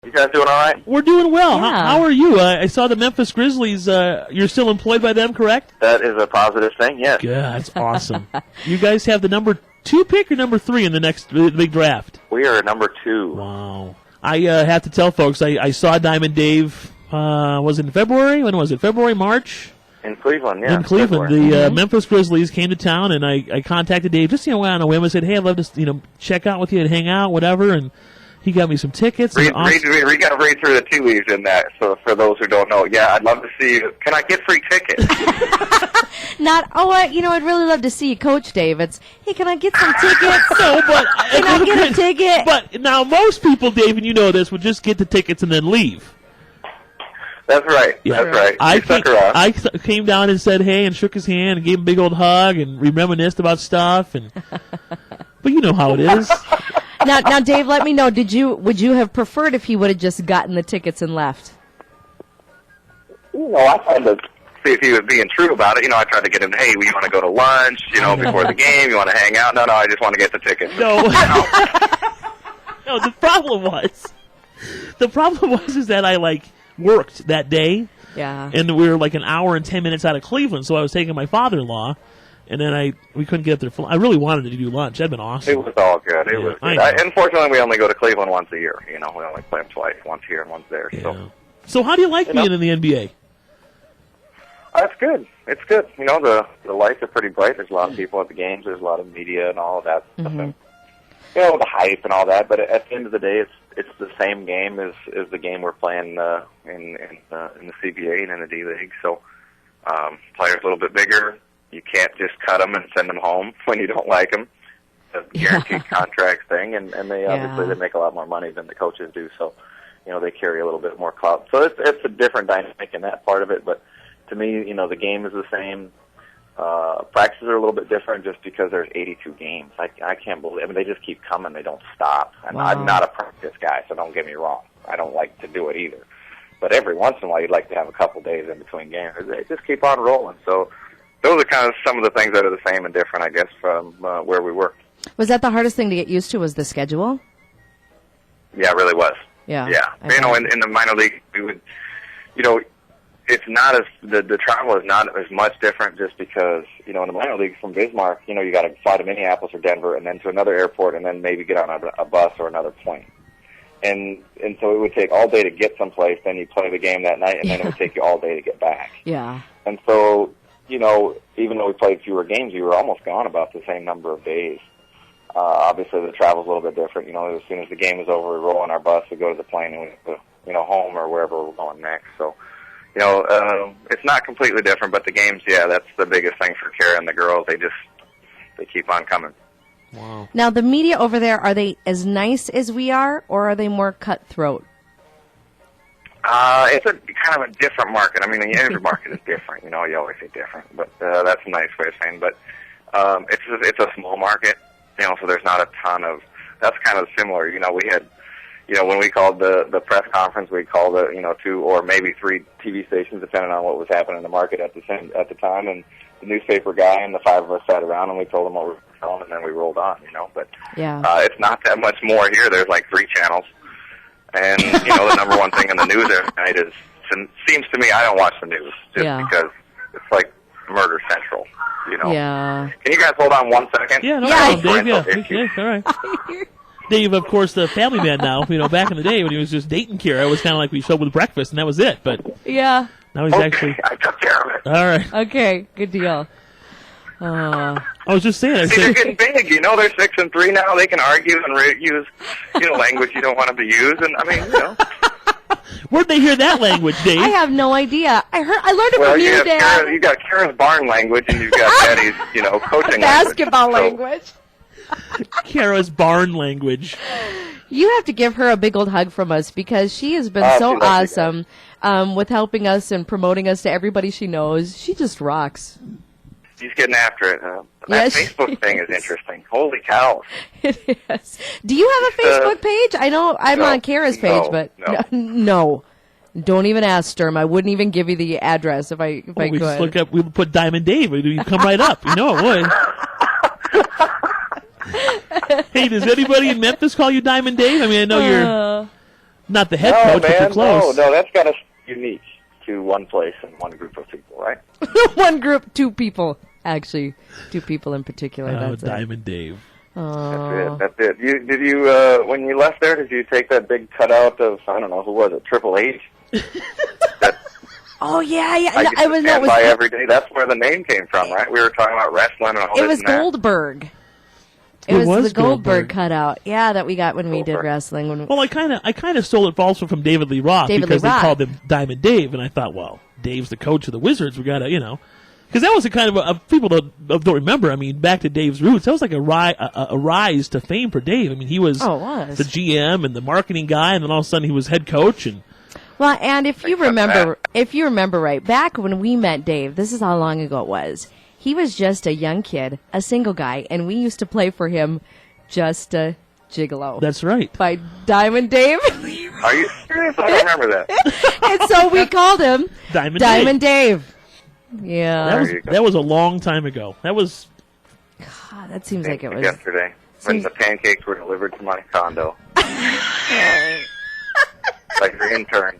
You guys doing all right? We're doing well. Yeah. How are you? I saw the Memphis Grizzlies. You're still employed by them, correct? That is a positive thing, yes. Yeah, that's awesome. You guys have the number 2 pick or number 3 in the next big draft? We are number 2. Wow. I have to tell folks, I saw Diamond Dave, was it in February? When was it? February, March? In Cleveland, yeah. In Cleveland. The Memphis Grizzlies came to town, and I contacted Dave just, on a whim. I said, hey, I'd love to, check out with you and hang out, whatever, and he got me some tickets. We got to read through the tea leaves in that, so for those who don't know, yeah, I'd love to see you. Can I get free tickets? I'd really love to see you, Coach Dave. It's, hey, can I get some tickets? No, but can I get a ticket? But now most people, Dave, and you know this, would just get the tickets and then leave. That's right. Yeah. That's right. I came down and said hey and shook his hand and gave him a big old hug and reminisced about stuff. But you know how it is. Now, Dave, let me know. Would you have preferred if he would have just gotten the tickets and left? I tried to see if he was being true about it. I tried to get him, hey, you want to go to lunch, before the game? You want to hang out? No, I just want to get the tickets. No. No, the problem was is that I, worked that day. Yeah. And we were an hour and 10 minutes out of Cleveland, so I was taking my father-in-law. And then we couldn't get up there. I really wanted to do lunch. That'd been awesome. It was all good. It was good. Unfortunately, we only go to Cleveland once a year. We only play them twice, once here and once there. Yeah. So how do you like being in the NBA? It's good. It's good. The lights are pretty bright. There's a lot of people at the games. There's a lot of media and all of that stuff. And, the hype and all that. But at the end of the day, it's the same game as the game we're playing in the CBA and in the D League. So players a little bit bigger. You can't just cut them and send them home when you don't like them. It's a guaranteed contract thing, and they obviously they make a lot more money than the coaches do. So, they carry a little bit more clout. So it's a different dynamic in that part of it. But to me, the game is the same. Practices are a little bit different just because there's 82 games. I can't believe. They just keep coming. They don't stop. And I'm not a practice guy, so don't get me wrong. I don't like to do it either. But every once in a while, you'd like to have a couple days in between games. They just keep on rolling. So those are kind of some of the things that are the same and different, I guess, from where we were. Was that the hardest thing to get used to, was the schedule? Yeah, it really was. Yeah. Yeah. In the minor league, we would, it's not as, the travel is not as much different just because, in the minor league from Bismarck, you got to fly to Minneapolis or Denver and then to another airport and then maybe get on a bus or another plane. And so it would take all day to get someplace, then you play the game that night, and then it would take you all day to get back. Yeah. And so, even though we played fewer games, we were almost gone about the same number of days. Obviously, the travel's a little bit different. As soon as the game was over, we roll on our bus, we go to the plane, and we go, home or wherever we're going next. So, it's not completely different, but the games, that's the biggest thing for Kara and the girls. They keep on coming. Wow. Now, the media over there, are they as nice as we are, or are they more cutthroat? It's a kind of a different market. Every market is different. You always say different, but that's a nice way of saying. But it's a small market, so there's not a ton of. That's kind of similar. We had, when we called the press conference, we called it, 2 or maybe 3 TV stations, depending on what was happening in the market at the time, and the newspaper guy and the 5 of us sat around and we told them what we were telling, and then we rolled on. But it's not that much more here. There's 3 channels. And, the number one thing in the news every night seems to me, I don't watch the news just because it's like Murder Central, Yeah. Can you guys hold on 1 second? Yeah, no problem, Dave. Yeah, all right. Dave, of course, the family man now. Back in the day when he was just dating Kira, it was kind of like we showed up with breakfast and that was it. But yeah, now he's actually. I took care of it. All right. Okay, good deal. I was just saying. They're getting big. They're 6 and 3 now. They can argue and use, language you don't want them to use. And Where'd they hear that language, Dave? I have no idea. I learned it from you, Dad. You got Kara's barn language, and you've got Daddy's, coaching basketball language. Kara's barn language. You have to give her a big old hug from us because she has been so awesome with helping us and promoting us to everybody she knows. She just rocks. She's getting after it. That Facebook thing is interesting. Holy cow. It is. Do you have a Facebook page? I know I'm on Kara's page, but no. Don't even ask, Sturm. I wouldn't even give you the address if I could. We just look up. We put Diamond Dave. You come right up. It would. Hey, does anybody in Memphis call you Diamond Dave? I know you're. Not the head coach, but you're close. No, that's got us unique to one place and one group of people, right? One group, two people. Actually, two people in particular. That's Diamond Dave. Oh. That's it. Did you when you left there, did you take that big cutout of, I don't know, who was it, Triple H? Oh, yeah. I used to stand by every day. That's where the name came from, right? We were talking about wrestling and all this. It was Goldberg. It was the Goldberg cutout, that we got when we did wrestling. Well, I kind of stole it also from David Lee Roth because they called him Diamond Dave, and I thought, well, Dave's the coach of the Wizards. We got to, because that was a kind of people don't remember. I mean, back to Dave's roots, that was like a rise to fame for Dave. I mean, he was the GM and the marketing guy, and then all of a sudden he was head coach. And well, and if you remember right, back when we met Dave, this is how long ago it was. He was just a young kid, a single guy, and we used to play for him Just a Gigolo. That's right. By Diamond Dave. Are you serious? I don't remember that. And so we called him Diamond Dave. Yeah. That was a long time ago. That was... God, that seems like it was... Yesterday, when the pancakes were delivered to my condo. Like your intern.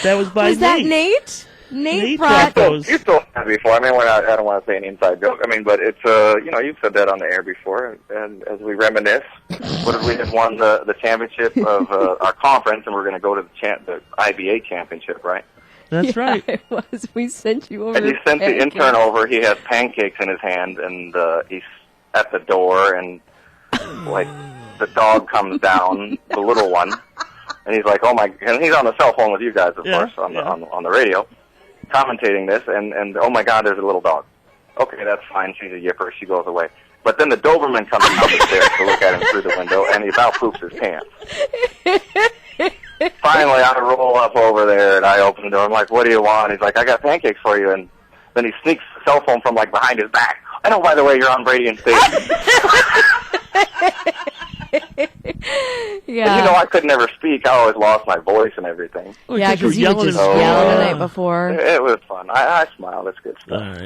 That was by Nate. Was that Nate? Nate brought those. You still had before. I mean, I don't want to say an inside joke. I mean, but it's you've said that on the air before. And as we reminisce, what if we had won the championship of our conference, and we're going to go to the IBA championship, right? That's right. It was. We sent you over. And you sent the intern over. He has pancakes in his hand, and he's at the door, and like the dog comes down, the little one, and he's like, "Oh my!" And he's on the cell phone with you guys, of course, on the radio, commentating this, and oh my God, there's a little dog. Okay, that's fine. She's a yipper. She goes away. But then the Doberman comes down the stairs to look at him through the window, and he about poops his pants. Finally, I roll up over there, and I open the door. I'm like, "What do you want?" He's like, "I got pancakes for you." And then he sneaks the cell phone from like behind his back. I know, by the way, you're on Brady and Stacy. Yeah. And, I could never speak. I always lost my voice and everything. Yeah, because you would just yell the night before. It was fun. I smiled. It's good stuff. All right.